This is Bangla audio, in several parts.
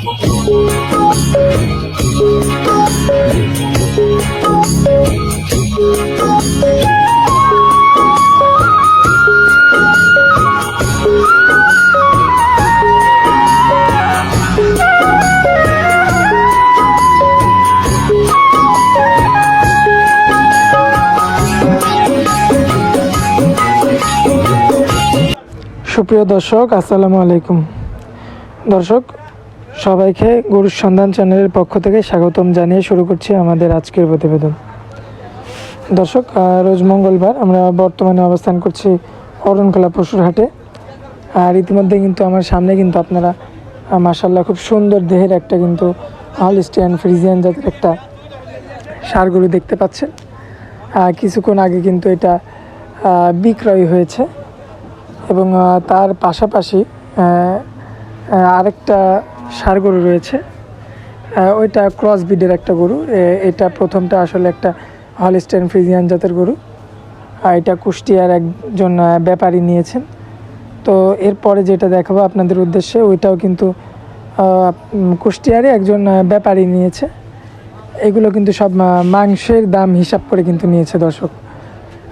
সুপ্রিয় দর্শক, আসসালামু আলাইকুম। দর্শক সবাইকে গরুর সন্ধান চ্যানেলের পক্ষ থেকে স্বাগতম জানিয়ে শুরু করছি আমাদের আজকের প্রতিবেদন। দর্শক, রোজ মঙ্গলবার আমরা বর্তমানে অবস্থান করছি অরণখোলা পশুর হাটে। আর ইতিমধ্যে কিন্তু আমার সামনে কিন্তু আপনারা মাশাআল্লাহ খুব সুন্দর দেহের একটা কিন্তু হলস্টাইন ফ্রিজিয়ান জাতের একটা ষাঁড় গরু দেখতে পাচ্ছেন। কিছুক্ষণ আগে কিন্তু এটা বিক্রয় হয়েছে এবং তার পাশাপাশি আরেকটা ষাঁড় গরু রয়েছে, ওইটা ক্রস ব্রিডের একটা গরু। এটা প্রথমটা আসলে একটা হলস্টাইন ফ্রিজিয়ান জাতের গরু, এটা কুষ্টিয়ার একজন ব্যাপারী নিয়েছেন। তো এরপরে যেটা দেখাবো আপনাদের উদ্দেশ্যে, ওইটাও কিন্তু কুষ্টিয়ারে একজন ব্যাপারী নিয়েছে। এগুলো কিন্তু সব মাংসের দাম হিসাব করে কিন্তু নিয়েছে। দর্শক,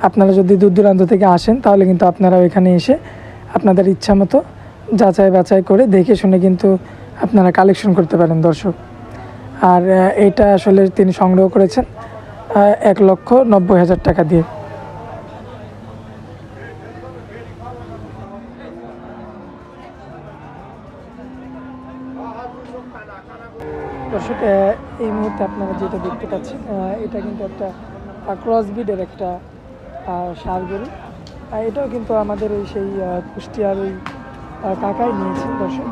আপনারা যদি দূর দূরান্ত থেকে আসেন তাহলে কিন্তু আপনারা এখানে এসে আপনাদের ইচ্ছা মতো যাচাই বাছাই করে দেখে শুনে কিন্তু আপনারা কালেকশন করতে পারেন। দর্শক, আর এটা আসলে তিনি সংগ্রহ করেছেন 1,90,000 টাকা দিয়ে। দর্শক, এই মুহূর্তে আপনারা যেটা দেখতে পাচ্ছেন, এটা কিন্তু একটা ক্রস ব্রিডের একটা ষাঁড় গরু। এটাও কিন্তু আমাদের এই সেই কুষ্টিয়ার ওই কাকাই নিয়েছেন। দর্শক,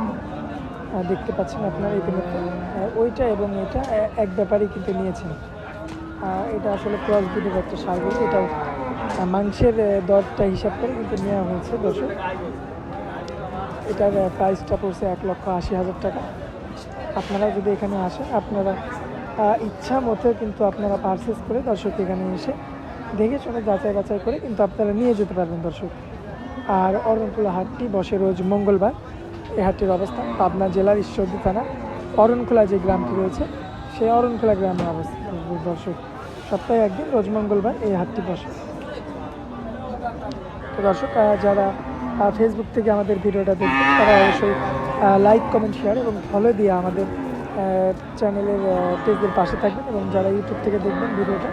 দেখতে পাচ্ছেন আপনারা ইতিমধ্যে ওইটা এবং এটা এক ব্যাপারেই কিন্তু নিয়েছেন। এটা আসলে ক্রস ব্রিডের একটা ষাঁড় গরু। এটাও মাংসের দরটা হিসাব করে কিন্তু নেওয়া হয়েছে। দর্শক, এটার প্রাইসটা পড়ছে 1,80,000 টাকা। আপনারা যদি এখানে আসেন, আপনারা ইচ্ছা মতো কিন্তু আপনারা পারচেস করে দর্শক এখানে এসে দেখে শুনে যাচাই বাছাই করে কিন্তু আপনারা নিয়ে যেতে পারবেন। দর্শক, আর অরণখোলা হাটটি বসে রোজ মঙ্গলবার। এই হাটটির অবস্থান পাবনা জেলার ঈশ্বরদী থানা অরণখোলা যে গ্রামটি রয়েছে সেই অরণখোলা গ্রামে অবস্থিত। দর্শক, সপ্তাহে একদিন রোজ মঙ্গলবার এই হাটটি বসে। তো দর্শক, যারা ফেসবুক থেকে আমাদের ভিডিওটা দেখবেন তারা অবশ্যই লাইক, কমেন্ট, শেয়ার এবং ফলো দিয়ে আমাদের চ্যানেলের পেজের পাশে থাকবেন। এবং যারা ইউটিউব থেকে দেখবেন ভিডিওটা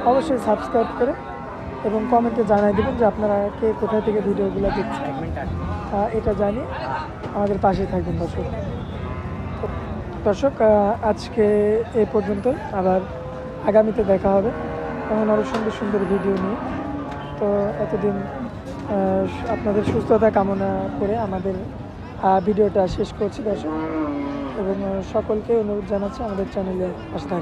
অবশ্যই সাবস্ক্রাইব করে এবং কমেন্টে জানিয়ে দেবেন যে আপনারা কে কোথায় থেকে ভিডিওগুলো দেখছেন, এটা জানিয়ে আমাদের পাশে থাকবেন। দর্শক, আজকে এই পর্যন্ত, আবার আগামীতে দেখা হবে এমন আরও সুন্দর সুন্দর ভিডিও নিয়ে। তো এতদিন আপনাদের সুস্থতা কামনা করে আমাদের ভিডিওটা শেষ করছি। দর্শক, এবং সকলকে অনুরোধ জানাচ্ছি আমাদের চ্যানেলে পাশে থাকা।